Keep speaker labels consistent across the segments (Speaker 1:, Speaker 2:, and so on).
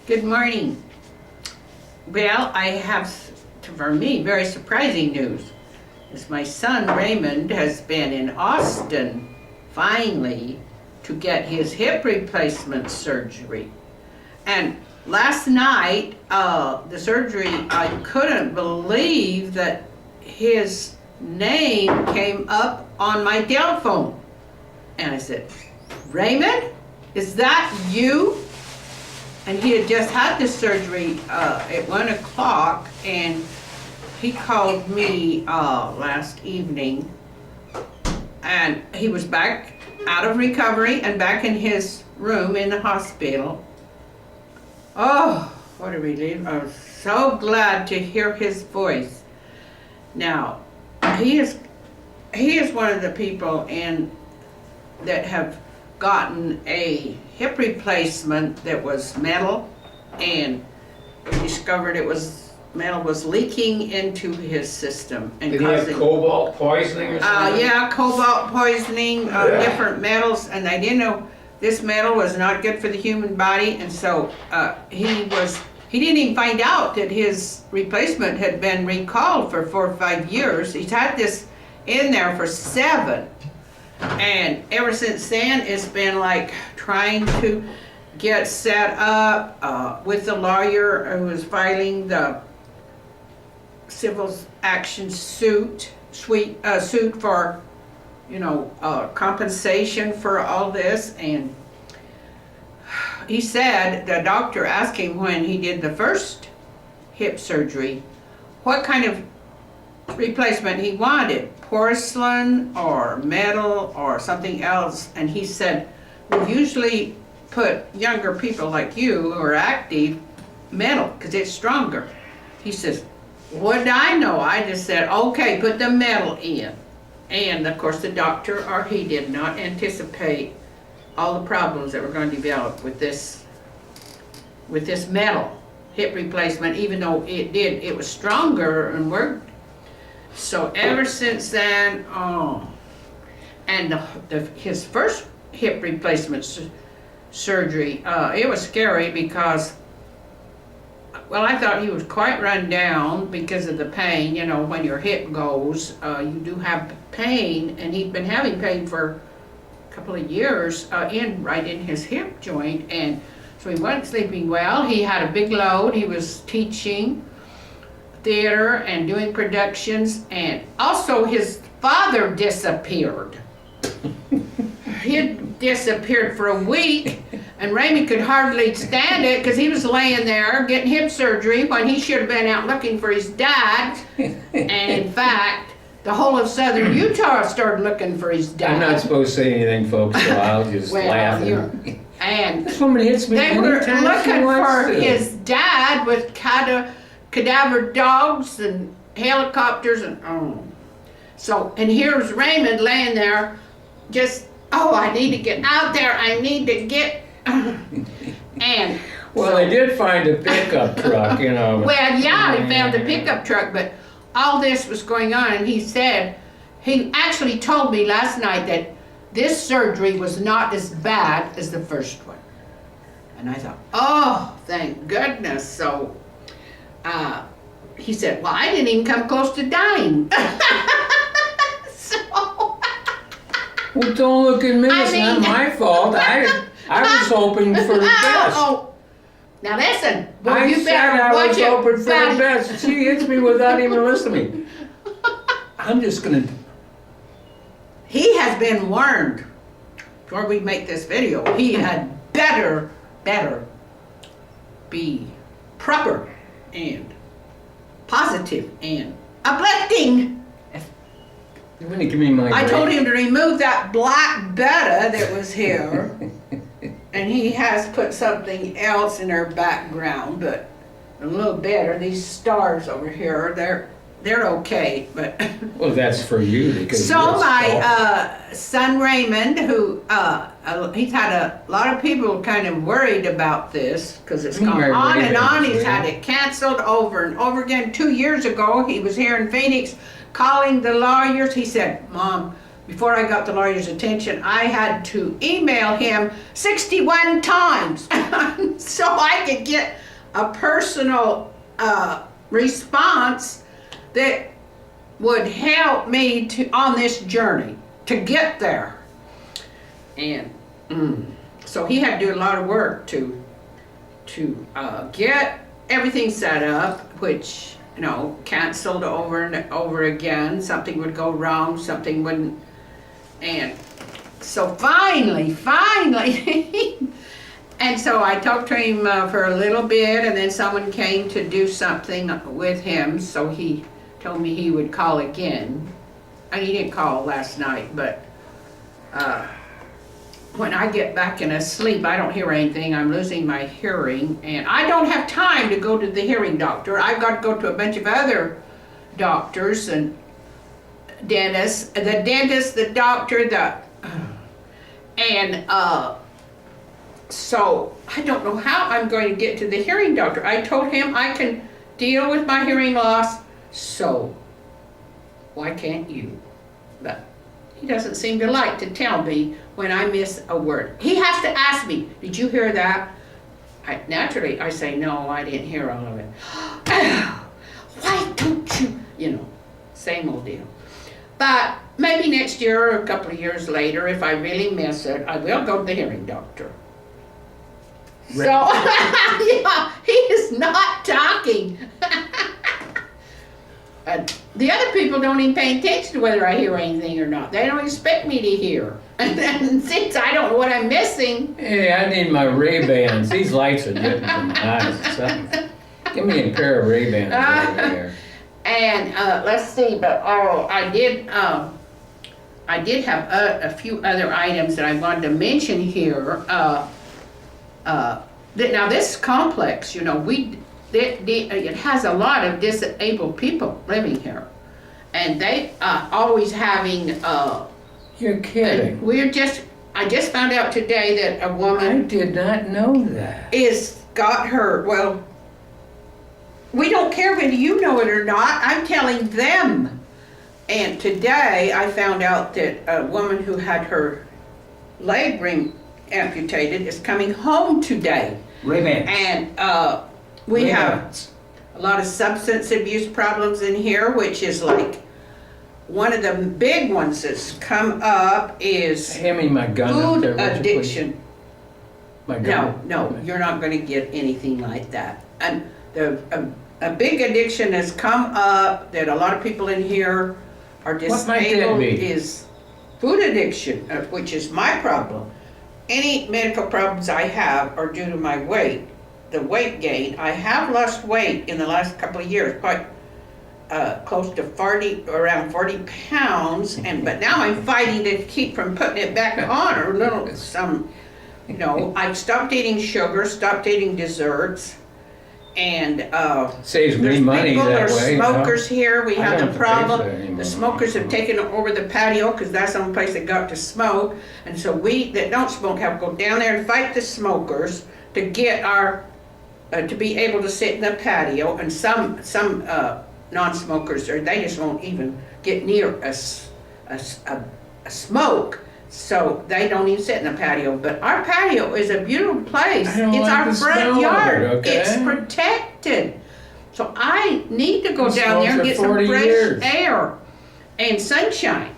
Speaker 1: Good morning. Well, I have, for me, very surprising news. Is my son Raymond has been in Austin, finally, to get his hip replacement surgery. And last night, the surgery, I couldn't believe that his name came up on my telephone. And I said, Raymond, is that you? And he had just had this surgery at 1 o'clock, and he called me last evening, and he was back out of recovery and back in his room in the hospital. Oh, what a relief. I was so glad to hear his voice. Now, he is one of the people that have gotten a hip replacement that was metal, and we discovered metal was leaking into his system and
Speaker 2: Did he have cobalt poisoning or something?
Speaker 1: Yeah, cobalt poisoning, different metals, and they didn't know this metal was not good for the human body, and so he didn't even find out that his replacement had been recalled for 4 or 5 years. He's had this in there for 7. And ever since then, it's been like trying to get set up with the lawyer who was filing the civil action suit for, compensation for all this. And he said, the doctor asked him when he did the first hip surgery, what kind of replacement he wanted, porcelain or metal or something else, and he said, we usually put younger people like you who are active metal because it's stronger. He says, what did I know? I just said, okay, put the metal in. And of course the doctor, or he, did not anticipate all the problems that were going to develop with this metal hip replacement, even though it was stronger and worked. So ever since then, and his first hip replacement surgery, it was scary because, well, I thought he was quite run down because of the pain. When your hip goes, you do have pain, and he'd been having pain for a couple of years right in his hip joint, and so he wasn't sleeping well. He had a big load. He was teaching theater and doing productions, and also his father disappeared. He had disappeared for a week, and Raymond could hardly stand it because he was laying there getting hip surgery when he should have been out looking for his dad. And in fact, the whole of southern Utah started looking for his dad.
Speaker 2: I'm not supposed to say anything, folks, so I'll just laugh.
Speaker 1: And
Speaker 2: someone hits me.
Speaker 1: They were looking for his dad with cadaver dogs and helicopters and so, and here's Raymond laying there just, I need to get out there, I need to get and
Speaker 2: well, so, they did find a pickup truck,
Speaker 1: well, yeah, he found the pickup truck, but all this was going on, and he actually told me last night that this surgery was not as bad as the first one. And I thought, oh, thank goodness. So he said, well, I didn't even come close to dying.
Speaker 2: Well, don't look at me. It's not my fault. I was hoping for the best.
Speaker 1: Oh, now listen. Well,
Speaker 2: I said I was hoping for the best. She hits me without even listening. I'm just going to...
Speaker 1: He has been warned before we make this video. He had better be proper and positive and uplifting.
Speaker 2: You're going to give me my
Speaker 1: I told him to remove that black betta that was here, and he has put something else in her background, but a little better. These stars over here, they're okay, but
Speaker 2: well, that's for you because
Speaker 1: so my son Raymond, who he's had a lot of people kind of worried about this because it's gone on and on. He's had it canceled over and over again. 2 years ago, he was here in Phoenix calling the lawyers. He said, Mom, before I got the lawyer's attention, I had to email him 61 times so I could get a personal response that would help me on this journey to get there. And so he had to do a lot of work to get everything set up, which, you know, canceled over and over again. Something would go wrong, something wouldn't. And so finally, and so I talked to him for a little bit, and then someone came to do something with him, so he told me he would call again. And he didn't call last night, but when I get back in a sleep, I don't hear anything. I'm losing my hearing, and I don't have time to go to the hearing doctor. I've got to go to a bunch of other doctors and dentists, the doctor, so I don't know how I'm going to get to the hearing doctor. I told him I can deal with my hearing loss, so why can't you? But he doesn't seem to like to tell me when I miss a word. He has to ask me, did you hear that? Naturally, I say, no, I didn't hear all of it. Why don't you? You know, same old deal. But maybe next year or a couple of years later, if I really miss it, I will go to the hearing doctor. So, yeah, he is not talking. The other people don't even pay attention to whether I hear anything or not. They don't expect me to hear. And then since I don't know what I'm missing.
Speaker 2: Hey, I need my Ray-Bans. These lights are getting to my eyes. So, give me a pair of Ray-Bans over there.
Speaker 1: And let's see, but I did have a few other items that I wanted to mention here. Now this complex, you know, it has a lot of disabled people living here, and they always having.
Speaker 2: You're kidding.
Speaker 1: I just found out today that a woman.
Speaker 2: I did not know that.
Speaker 1: Got her. Well, we don't care whether you know it or not. I'm telling them. And today I found out that a woman who had her leg amputated is coming home today.
Speaker 2: Raymond.
Speaker 1: And we have a lot of substance abuse problems in here, which is like one of the big ones that's come up is
Speaker 2: hand me my gun
Speaker 1: food
Speaker 2: up there,
Speaker 1: addiction.
Speaker 2: My gun.
Speaker 1: No, you're not going to get anything like that. And a big addiction has come up that a lot of people in here are disabled is food addiction, which is my problem. Any medical problems I have are due to my weight, the weight gain. I have lost weight in the last couple of years, quite close to around 40 pounds, but now I'm fighting to keep from putting it back on, or you know, I stopped eating sugar, stopped eating desserts, and
Speaker 2: saves me money that way.
Speaker 1: There's smokers here. We have the problem.
Speaker 2: The
Speaker 1: smokers have taken over the patio because that's the only place they got to smoke, and so we that don't smoke have to go down there and fight the smokers to get our to be able to sit in the patio. And some non-smokers, or they just won't even get near a smoke, so they don't even sit in the patio. But our patio is a beautiful place. It's our front yard.
Speaker 2: Okay.
Speaker 1: It's protected. So I need to go down there and get some fresh air and sunshine.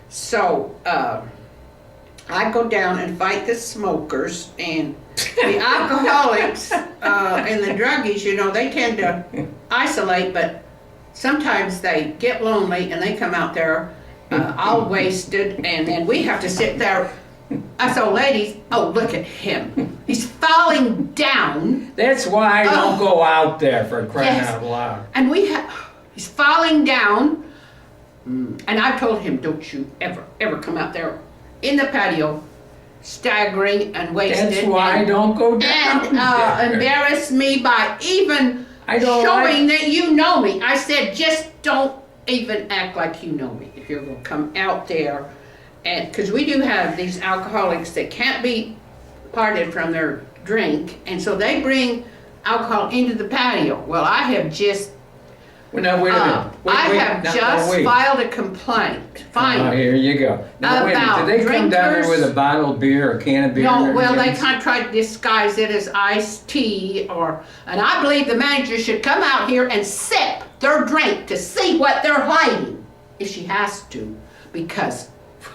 Speaker 1: So I go down and fight the smokers, and the alcoholics and the druggies, you know, they tend to isolate, but sometimes they get lonely and they come out there all wasted, and then we have to sit there, us old ladies. Oh, look at him. He's falling down.
Speaker 2: That's why I don't go out there, for crying out loud.
Speaker 1: And he's falling down, and I've told him, don't you ever come out there in the patio, staggering and wasted.
Speaker 2: That's why I don't go down
Speaker 1: and embarrass me by even showing that you know me. I said, just don't even act like you know me if you're going to come out there. And because we do have these alcoholics that can't be parted from their drink, and so they bring alcohol into the patio. Well, I have just
Speaker 2: Well, now, wait a minute.
Speaker 1: I have
Speaker 2: now,
Speaker 1: just
Speaker 2: wait.
Speaker 1: filed a complaint,
Speaker 2: Oh,
Speaker 1: finally.
Speaker 2: here you go. Now, wait a minute.
Speaker 1: About
Speaker 2: Did they come down there
Speaker 1: drinkers.
Speaker 2: with a bottle of beer, a can of beer?
Speaker 1: No,
Speaker 2: and
Speaker 1: well, they
Speaker 2: everything?
Speaker 1: kind of tried to disguise it as iced tea and I believe the manager should come out here and sip their drink to see what they're hiding, if she has to, because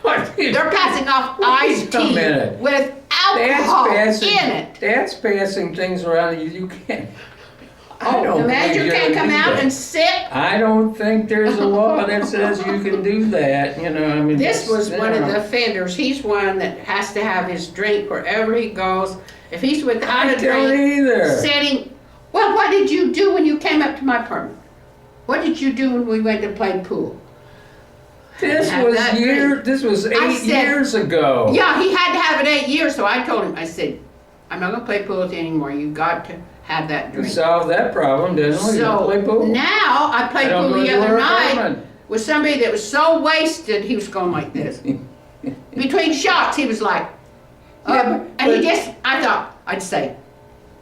Speaker 1: they're passing off iced
Speaker 2: Wait a
Speaker 1: tea
Speaker 2: minute.
Speaker 1: with alcohol in it.
Speaker 2: That's passing things around. You can't. I
Speaker 1: Oh,
Speaker 2: don't
Speaker 1: the manager
Speaker 2: think you
Speaker 1: can't
Speaker 2: can
Speaker 1: come
Speaker 2: do
Speaker 1: out
Speaker 2: that.
Speaker 1: and sip?
Speaker 2: I don't think there's a law that says you can do that. You know, I mean.
Speaker 1: This was
Speaker 2: you
Speaker 1: one of
Speaker 2: know.
Speaker 1: the offenders. He's one that has to have his drink wherever he goes. If he's without
Speaker 2: I
Speaker 1: a
Speaker 2: don't
Speaker 1: drink,
Speaker 2: either.
Speaker 1: sitting. Well, what did you do when you came up to my apartment? What did you do when we went to play pool?
Speaker 2: This
Speaker 1: Have
Speaker 2: was
Speaker 1: that drink.
Speaker 2: This was
Speaker 1: I
Speaker 2: 8
Speaker 1: said-
Speaker 2: years ago.
Speaker 1: Yeah, he had to have it 8 years, so I told him, I said, I'm not gonna play pool with you anymore. You got to have that
Speaker 2: We
Speaker 1: drink.
Speaker 2: solved that problem, didn't we? You don't
Speaker 1: So
Speaker 2: play pool.
Speaker 1: now I
Speaker 2: I
Speaker 1: played
Speaker 2: don't
Speaker 1: pool
Speaker 2: go
Speaker 1: the
Speaker 2: to
Speaker 1: other
Speaker 2: your
Speaker 1: night
Speaker 2: apartment.
Speaker 1: with somebody that was so wasted, he was going like this. Between shots, he was like,
Speaker 2: Yeah,
Speaker 1: and he
Speaker 2: but-
Speaker 1: just, I thought, I'd say,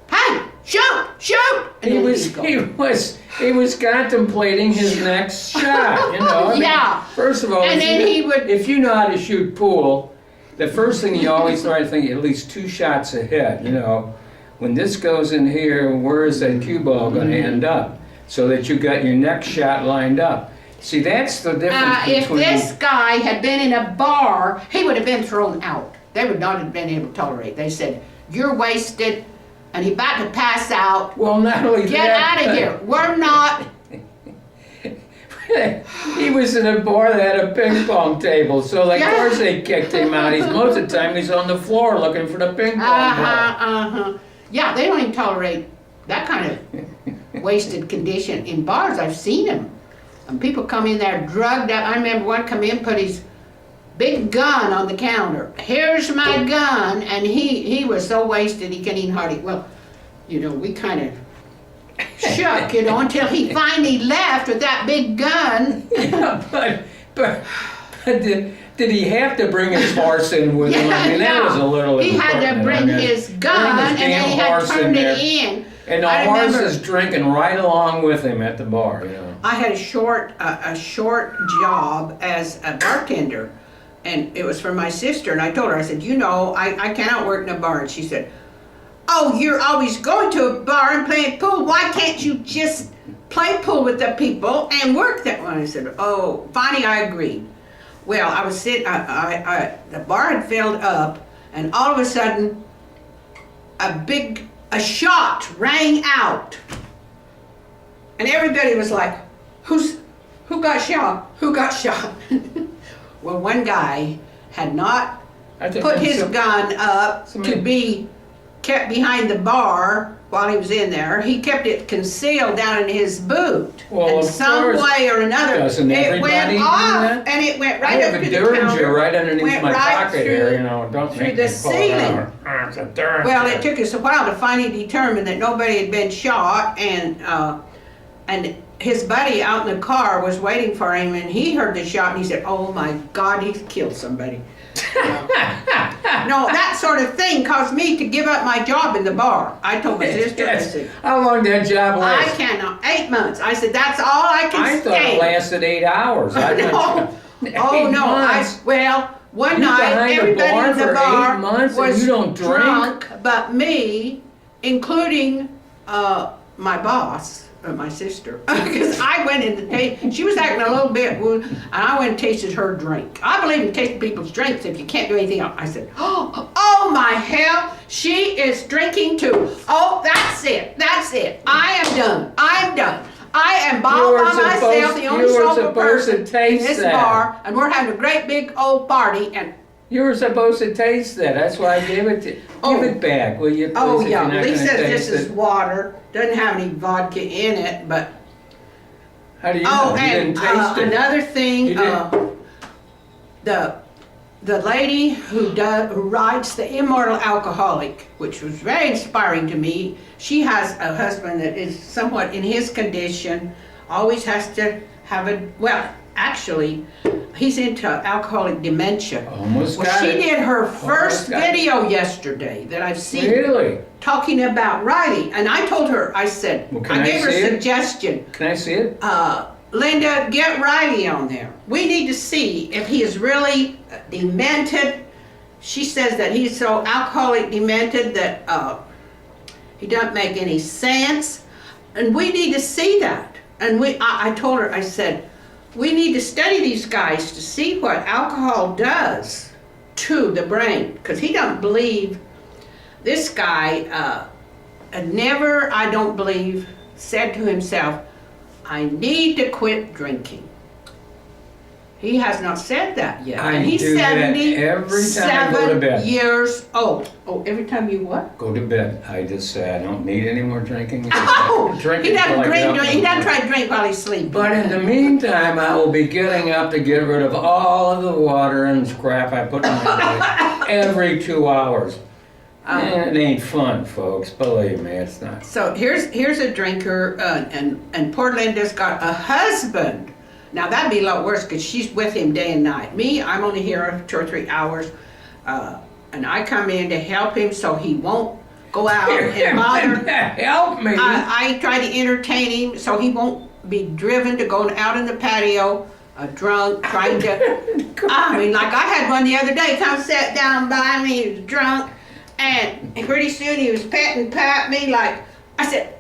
Speaker 1: hey, shoot, shoot! And
Speaker 2: He
Speaker 1: then
Speaker 2: was
Speaker 1: he'd go.
Speaker 2: he was contemplating his next shot. You know. I mean,
Speaker 1: Yeah.
Speaker 2: First of all,
Speaker 1: And then he would-
Speaker 2: if you know how to shoot pool, the first thing you always try to think at least 2 shots ahead. You know, when this goes in here, where is that cue ball going to end up? So that you got your next shot lined up. See, that's the difference
Speaker 1: If
Speaker 2: between.
Speaker 1: this guy had been in a bar, he would have been thrown out. They would not have been able to tolerate. They said, you're wasted, and he's about to pass out.
Speaker 2: Well, not only
Speaker 1: Get
Speaker 2: that.
Speaker 1: out of here. We're not.
Speaker 2: He was in a bar that had a ping pong table, so of
Speaker 1: Yeah.
Speaker 2: course they kicked him out. Most of the time he's on the floor looking for the ping pong ball.
Speaker 1: Yeah, they don't even tolerate that kind of wasted condition in bars. I've seen them. And people come in there drugged up. I remember one come in, put his big gun on the counter. Here's my gun. And he was so wasted he couldn't even hardly, well, you know, we kind of shook, you know, until he finally left with that big gun.
Speaker 2: Yeah, but did he have to bring his horse in with him? I mean, that was a little
Speaker 1: He had to
Speaker 2: important.
Speaker 1: bring
Speaker 2: I mean,
Speaker 1: his gun
Speaker 2: bring his
Speaker 1: and then he
Speaker 2: damn
Speaker 1: had
Speaker 2: horse in
Speaker 1: turned
Speaker 2: there.
Speaker 1: it in.
Speaker 2: And the
Speaker 1: I
Speaker 2: horse
Speaker 1: remember-
Speaker 2: is drinking right along with him at the bar, you know.
Speaker 1: I had a short job as a bartender, and it was for my sister. And I told her, I said, you know, I cannot work in a bar. And she said, oh, you're always going to a bar and playing pool. Why can't you just play pool with the people and work that one? I said, oh, finally I agreed. Well, I was sitting, the bar had filled up, and all of a sudden, a shot rang out. And everybody was like, who got shot? Who got shot? Well, one guy had not
Speaker 2: I think
Speaker 1: put
Speaker 2: that's
Speaker 1: his
Speaker 2: some-
Speaker 1: gun up
Speaker 2: somebody-
Speaker 1: to be kept behind the bar while he was in there. He kept it concealed down in his boot.
Speaker 2: Well,
Speaker 1: and
Speaker 2: of
Speaker 1: some
Speaker 2: course.
Speaker 1: way or another,
Speaker 2: Doesn't
Speaker 1: it
Speaker 2: everybody
Speaker 1: went
Speaker 2: do
Speaker 1: off
Speaker 2: that?
Speaker 1: and it went
Speaker 2: I
Speaker 1: right
Speaker 2: have
Speaker 1: up
Speaker 2: a
Speaker 1: to the
Speaker 2: Derringer
Speaker 1: counter.
Speaker 2: right underneath
Speaker 1: went
Speaker 2: my
Speaker 1: right
Speaker 2: pocket here,
Speaker 1: through-
Speaker 2: you know. Don't
Speaker 1: through
Speaker 2: make
Speaker 1: the
Speaker 2: me pull it
Speaker 1: ceiling.
Speaker 2: out. Ah, it's a Derringer.
Speaker 1: Well, it took us a while to finally determine that nobody had been shot, and his buddy out in the car was waiting for him, and he heard the shot, and he said, "Oh my God, he's killed somebody." No, that sort of thing caused me to give up my job in the bar. I told my sister, I
Speaker 2: Yes.
Speaker 1: said,
Speaker 2: How long did that job
Speaker 1: I
Speaker 2: last?
Speaker 1: cannot, 8 months. I said, that's all I can
Speaker 2: I thought it
Speaker 1: stand.
Speaker 2: lasted 8 hours. I
Speaker 1: No.
Speaker 2: thought-
Speaker 1: Oh,
Speaker 2: 8
Speaker 1: no,
Speaker 2: months.
Speaker 1: one
Speaker 2: You
Speaker 1: night,
Speaker 2: behind the
Speaker 1: everybody
Speaker 2: bar
Speaker 1: in the
Speaker 2: for 8
Speaker 1: bar
Speaker 2: months and
Speaker 1: was
Speaker 2: you don't drink?
Speaker 1: drunk, but me, including my boss, my sister, because I went in to taste, she was acting a little bit wounded, and I went and tasted her drink. I believe in tasting people's drinks if you can't do anything else. I said, oh my hell, she is drinking too. Oh, that's it, I am done, I am
Speaker 2: You
Speaker 1: all
Speaker 2: were
Speaker 1: by myself,
Speaker 2: supposed-
Speaker 1: the only
Speaker 2: you were
Speaker 1: sober
Speaker 2: supposed to
Speaker 1: person in
Speaker 2: taste
Speaker 1: this
Speaker 2: that.
Speaker 1: bar, and we're having a great big old party, and
Speaker 2: You were supposed to taste that. That's why I gave it to.
Speaker 1: Oh.
Speaker 2: Give it back, will you? Please,
Speaker 1: oh
Speaker 2: if
Speaker 1: yeah,
Speaker 2: you're not
Speaker 1: Lee
Speaker 2: gonna
Speaker 1: says
Speaker 2: taste
Speaker 1: this is
Speaker 2: it.
Speaker 1: water, doesn't have any vodka in it, but
Speaker 2: How do you
Speaker 1: oh,
Speaker 2: know? You
Speaker 1: and
Speaker 2: didn't taste it.
Speaker 1: another thing,
Speaker 2: You
Speaker 1: the lady who writes The Immortal Alcoholic, which was very inspiring to me. She has a husband that is somewhat in his condition, always has to have actually, he's into alcoholic dementia.
Speaker 2: Almost
Speaker 1: Well,
Speaker 2: got
Speaker 1: she
Speaker 2: it.
Speaker 1: did her first
Speaker 2: got it.
Speaker 1: video yesterday that I've seen.
Speaker 2: Really?
Speaker 1: talking about Riley, and I told her, I said,
Speaker 2: Well, can
Speaker 1: I
Speaker 2: I
Speaker 1: gave her
Speaker 2: see
Speaker 1: a
Speaker 2: it?
Speaker 1: suggestion.
Speaker 2: Can I see it?
Speaker 1: Linda, get Riley on there. We need to see if he is really demented. She says that he's so alcoholic demented that he doesn't make any sense. And we need to see that. And I told her, I said, we need to study these guys to see what alcohol does to the brain. Because he doesn't believe, this guy never, I don't believe, said to himself, I need to quit drinking. He has not said that yet.
Speaker 2: I
Speaker 1: And he's
Speaker 2: do that every time I go to
Speaker 1: 77
Speaker 2: bed.
Speaker 1: years old. Oh, every time you what?
Speaker 2: Go to bed. I just say I don't need any more drinking.
Speaker 1: Oh,
Speaker 2: Drinking
Speaker 1: he doesn't
Speaker 2: till I get up
Speaker 1: drink.
Speaker 2: in
Speaker 1: He
Speaker 2: the
Speaker 1: doesn't
Speaker 2: morning.
Speaker 1: try to drink while he's sleeping.
Speaker 2: But in the meantime, I will be getting up to get rid of all of the water and crap I put in my body every 2 hours. And it ain't fun, folks. Believe me, it's not.
Speaker 1: So here's a drinker, and poor Linda's got a husband. Now that'd be a lot worse because she's with him day and night. Me, I'm only here 2 or 3 hours, and I come in to help him so he won't go out and bother.
Speaker 2: Help me!
Speaker 1: I try to entertain him so he won't be driven to go out in the patio, drunk, trying to. I mean, like I had one the other day come sit down by me. He was drunk. And pretty soon he was petting pat me like, I said,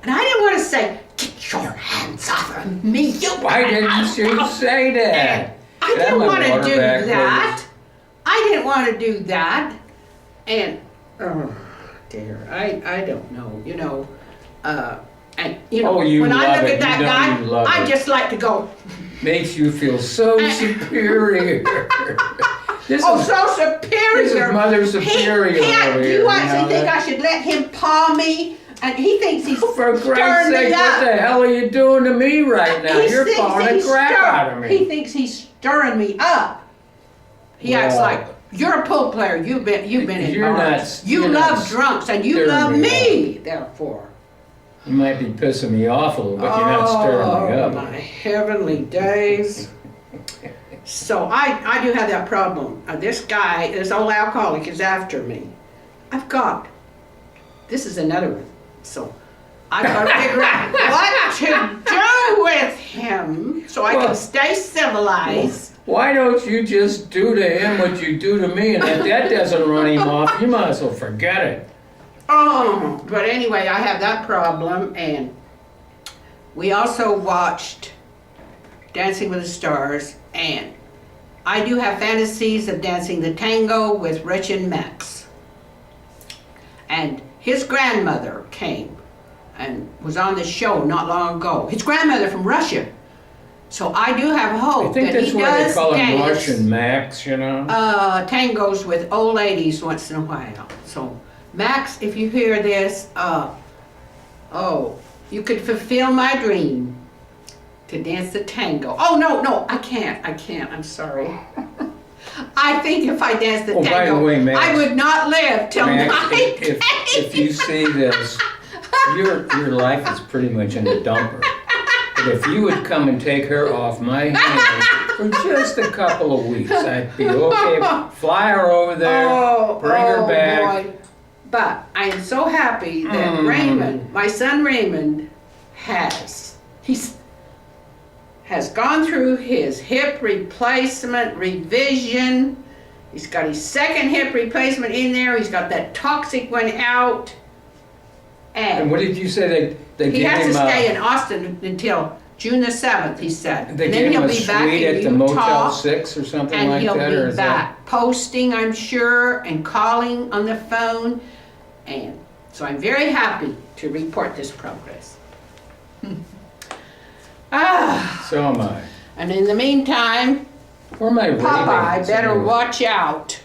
Speaker 1: and I didn't want to say, get your hands off of me, you.
Speaker 2: Why didn't you say that?
Speaker 1: I didn't want to do that. I didn't want to do that. And, oh dear, I don't know, you know, and you know,
Speaker 2: Oh, you
Speaker 1: when I
Speaker 2: love
Speaker 1: look
Speaker 2: it.
Speaker 1: at that
Speaker 2: You know
Speaker 1: guy,
Speaker 2: you love
Speaker 1: I
Speaker 2: it.
Speaker 1: just like to go,
Speaker 2: Makes you feel so superior. This
Speaker 1: oh,
Speaker 2: is
Speaker 1: so superior.
Speaker 2: this is Mother Superior
Speaker 1: He
Speaker 2: over
Speaker 1: do
Speaker 2: here.
Speaker 1: you actually
Speaker 2: know
Speaker 1: think
Speaker 2: that?
Speaker 1: I should let him paw me? And he thinks he's
Speaker 2: For Christ's
Speaker 1: stirring
Speaker 2: sake,
Speaker 1: me
Speaker 2: what
Speaker 1: up.
Speaker 2: the hell are you doing to me right now?
Speaker 1: He
Speaker 2: You're
Speaker 1: thinks
Speaker 2: pawing the
Speaker 1: he's
Speaker 2: crap out of
Speaker 1: He
Speaker 2: me.
Speaker 1: thinks he's stirring me up. He acts
Speaker 2: Well,
Speaker 1: like, you're a pool player. You've been in
Speaker 2: You're
Speaker 1: bars.
Speaker 2: not-
Speaker 1: You
Speaker 2: you're
Speaker 1: love
Speaker 2: not
Speaker 1: drunks and you
Speaker 2: stirring
Speaker 1: love
Speaker 2: me
Speaker 1: me. Therefore,
Speaker 2: You might be pissing me off a little, but you're not stirring me
Speaker 1: oh
Speaker 2: up.
Speaker 1: my heavenly days. So I do have that problem. This guy, this old alcoholic, is after me. This is another one. So I've got to figure out what to do with him so I
Speaker 2: Well,
Speaker 1: can stay civilized.
Speaker 2: Why don't you just do to him what you do to me, and if that doesn't run him off, you might as well forget it.
Speaker 1: Oh, but anyway, I have that problem, and we also watched Dancing with the Stars, and I do have fantasies of dancing the tango with Rich and Max. And his grandmother came and was on the show not long ago. His grandmother from Russia. So I do have hope
Speaker 2: I think
Speaker 1: that
Speaker 2: that's
Speaker 1: he
Speaker 2: why they
Speaker 1: does
Speaker 2: call him
Speaker 1: dance
Speaker 2: Russian Max, you know?
Speaker 1: tangos with old ladies once in a while. So Max, if you hear this, you could fulfill my dream to dance the tango. Oh, no, I can't, I'm sorry. I think if I danced the
Speaker 2: Oh, by the
Speaker 1: tango,
Speaker 2: way, Max,
Speaker 1: I would not live till
Speaker 2: Max,
Speaker 1: 90.
Speaker 2: if you see this, your life is pretty much in the dumper. But if you would come and take her off my hands for just a couple of weeks, I'd be okay. Fly her over there, bring her back.
Speaker 1: Boy. But I am so happy that Raymond, my son Raymond, has gone through his hip replacement revision. He's got his second hip replacement in there. He's got that toxic one out.
Speaker 2: And what did you say they
Speaker 1: He
Speaker 2: gave
Speaker 1: has
Speaker 2: him?
Speaker 1: to stay in Austin until June the 7th, he said.
Speaker 2: They
Speaker 1: And then
Speaker 2: gave him
Speaker 1: he'll
Speaker 2: a
Speaker 1: be back
Speaker 2: suite
Speaker 1: in
Speaker 2: at the
Speaker 1: Utah.
Speaker 2: Motel 6 or something
Speaker 1: And
Speaker 2: like
Speaker 1: he'll
Speaker 2: that, or
Speaker 1: be
Speaker 2: is that?
Speaker 1: back posting, I'm sure, and calling on the phone. And so I'm very happy to report this progress.
Speaker 2: So am I.
Speaker 1: And in the meantime,
Speaker 2: Where am I
Speaker 1: Popeye
Speaker 2: ratings
Speaker 1: better
Speaker 2: anyway?
Speaker 1: watch out.